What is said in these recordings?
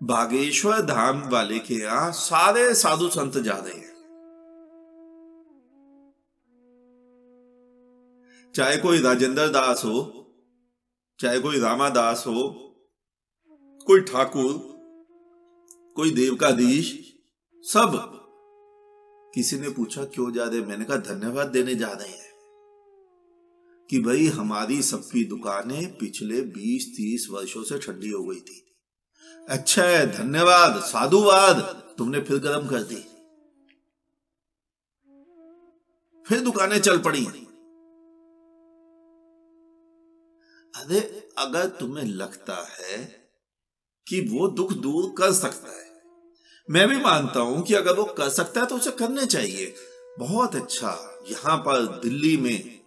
बागेश्वर धाम वाले के यहां सारे साधु संत जा रहे हैं। चाहे कोई राजेंद्र दास हो, चाहे कोई रामादास हो, कोई ठाकुर, कोई देवकाधीश, सब। किसी ने पूछा क्यों जा रहे? मैंने कहा धन्यवाद देने जा रहे हैं कि भाई हमारी सबकी दुकानें पिछले 20-30 वर्षों से ठंडी हो गई थी। अच्छा है, धन्यवाद, साधुवाद, तुमने फिर गर्म कर दी, फिर दुकानें चल पड़ी। अरे अगर तुम्हें लगता है कि वो दुख दूर कर सकता है, मैं भी मानता हूं कि अगर वो कर सकता है तो उसे करने चाहिए। बहुत अच्छा, यहां पर दिल्ली में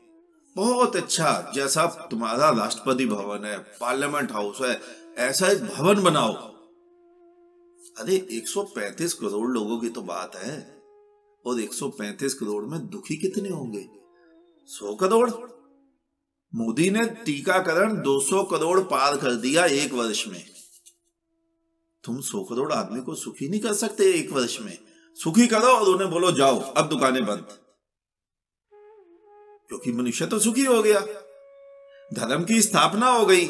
बहुत अच्छा, जैसा तुम्हारा राष्ट्रपति भवन है, पार्लियामेंट हाउस है, ऐसा एक भवन बनाओ। अरे 135 करोड़ लोगों की तो बात है, और 135 करोड़ में दुखी कितने होंगे? 100 करोड़। मोदी ने टीकाकरण 200 करोड़ पार कर दिया एक वर्ष में। तुम 100 करोड़ आदमी को सुखी नहीं कर सकते एक वर्ष में? सुखी करो और उन्हें बोलो जाओ अब दुकानें बंद, क्योंकि मनुष्य तो सुखी हो गया, धर्म की स्थापना हो गई।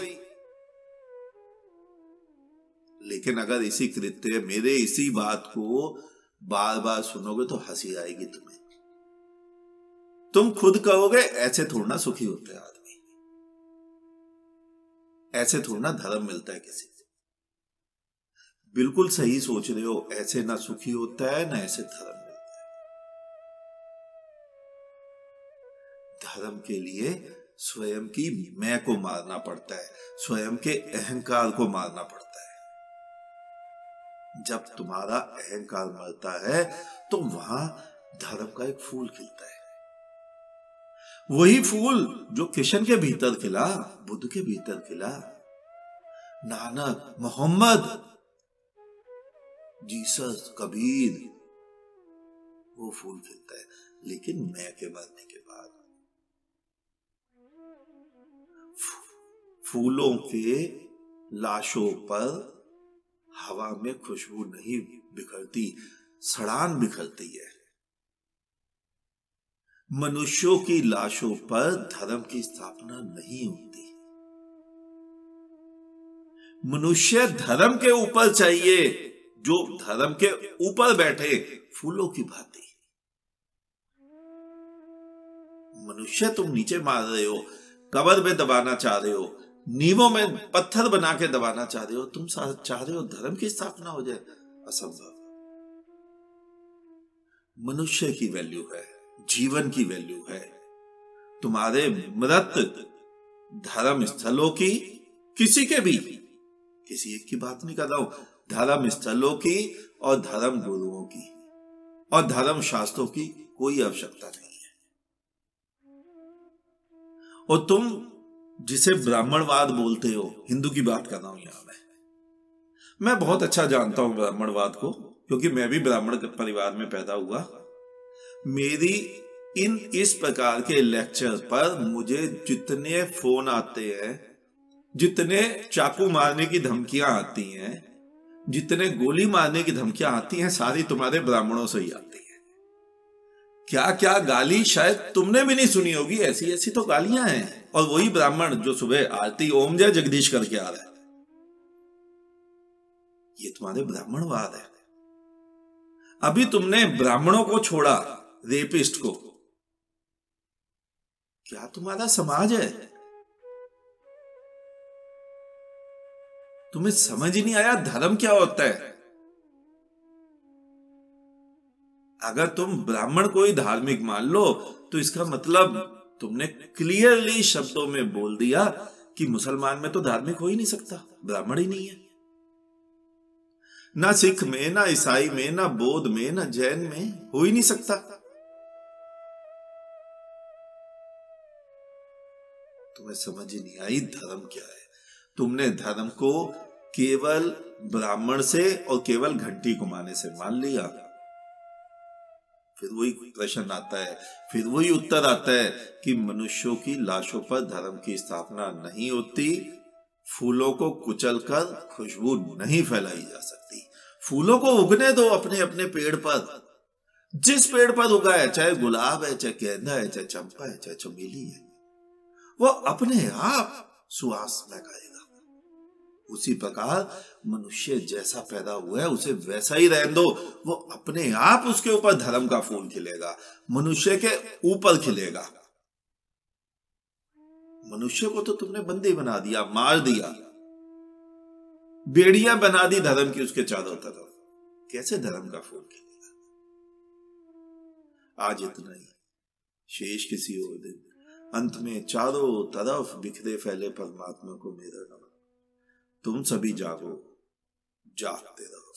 लेकिन अगर इसी कृत्य, मेरे इसी बात को बार बार सुनोगे तो हंसी आएगी तुम्हें। तुम खुद कहोगे ऐसे थोड़ा ना सुखी होते हैं आदमी, ऐसे थोड़ा ना धर्म मिलता है किसी से। बिल्कुल सही सोच रहे हो, ऐसे ना सुखी होता है ना ऐसे धर्म मिलता है। धर्म के लिए स्वयं की मैं को मारना पड़ता है, स्वयं के अहंकार को मारना पड़ता है। जब तुम्हारा अहंकार मरता है तो वहां धर्म का एक फूल खिलता है। वही फूल जो किशन के भीतर खिला, बुद्ध के भीतर खिला, नानक, मोहम्मद, जीसस, कबीर, वो फूल खिलता है। लेकिन मैं के मरने के बाद फूलों के लाशों पर हवा में खुशबू नहीं बिखरती, सड़ान बिखरती है। मनुष्यों की लाशों पर धर्म की स्थापना नहीं होती। मनुष्य धर्म के ऊपर चाहिए, जो धर्म के ऊपर बैठे फूलों की भांति। मनुष्य तुम नीचे मार रहे हो, कब्र में दबाना चाह रहे हो, नींवों में पत्थर बना के दबाना चाह रहे हो, तुम चाह रहे हो धर्म की स्थापना हो जाए। असंभव। मनुष्य की वैल्यू है, जीवन की वैल्यू है। तुम्हारे मृत धर्म स्थलों की, किसी के भी, किसी एक की बात नहीं कर रहा हूं, धर्म स्थलों की और धर्म गुरुओं की और धर्म शास्त्रों की कोई आवश्यकता नहीं है। और तुम जिसे ब्राह्मणवाद बोलते हो, हिंदू की बात कर रहा हूं यहां मैं बहुत अच्छा जानता हूं ब्राह्मणवाद को, क्योंकि मैं भी ब्राह्मण परिवार में पैदा हुआ। मेरी इस प्रकार के लेक्चर पर मुझे जितने फोन आते हैं, जितने चाकू मारने की धमकियां आती हैं, जितने गोली मारने की धमकियां आती हैं, सारी तुम्हारे ब्राह्मणों से ही आती हैं। क्या क्या गाली शायद तुमने भी नहीं सुनी होगी, ऐसी ऐसी तो गालियां हैं। और वही ब्राह्मण जो सुबह आरती ओम जय जगदीश करके आ रहा है, ये तुम्हारे ब्राह्मणवाद है। अभी तुमने ब्राह्मणों को छोड़ा, रेपिस्ट को, क्या तुम्हारा समाज है? तुम्हें समझ ही नहीं आया धर्म क्या होता है। अगर तुम ब्राह्मण को ही धार्मिक मान लो तो इसका मतलब तुमने क्लियरली शब्दों में बोल दिया कि मुसलमान में तो धार्मिक हो ही नहीं सकता, ब्राह्मण ही नहीं है। ना सिख में, ना ईसाई में, ना बौद्ध में, ना जैन में, हो ही नहीं सकता। तुम्हें समझ ही नहीं आई धर्म क्या है। तुमने धर्म को केवल ब्राह्मण से और केवल घंटी घुमाने से मान लिया। फिर वही प्रश्न आता है, फिर वही उत्तर आता है कि मनुष्यों की लाशों पर धर्म की स्थापना नहीं होती, फूलों को कुचलकर खुशबू नहीं फैलाई जा सकती। फूलों को उगने दो अपने अपने पेड़ पर। जिस पेड़ पर उगा है, चाहे गुलाब है, चाहे गेंदा है, चाहे चंपा है, चाहे चमेली है, वो अपने आप सुवास महकाएगा। उसी प्रकार मनुष्य जैसा पैदा हुआ है उसे वैसा ही रहने दो, वो अपने आप उसके ऊपर धर्म का फूल खिलेगा, मनुष्य के ऊपर खिलेगा। मनुष्य को तो तुमने बंदी बना दिया, मार दिया, बेड़ियां बना दी धर्म की उसके चारों तरफ, कैसे धर्म का फूल खिलेगा? आज इतना ही, शेष किसी और दिन। अंत में चारों तरफ बिखरे फैले परमात्मा को मेरा नमन। तुम सभी जागो, जागते रहो।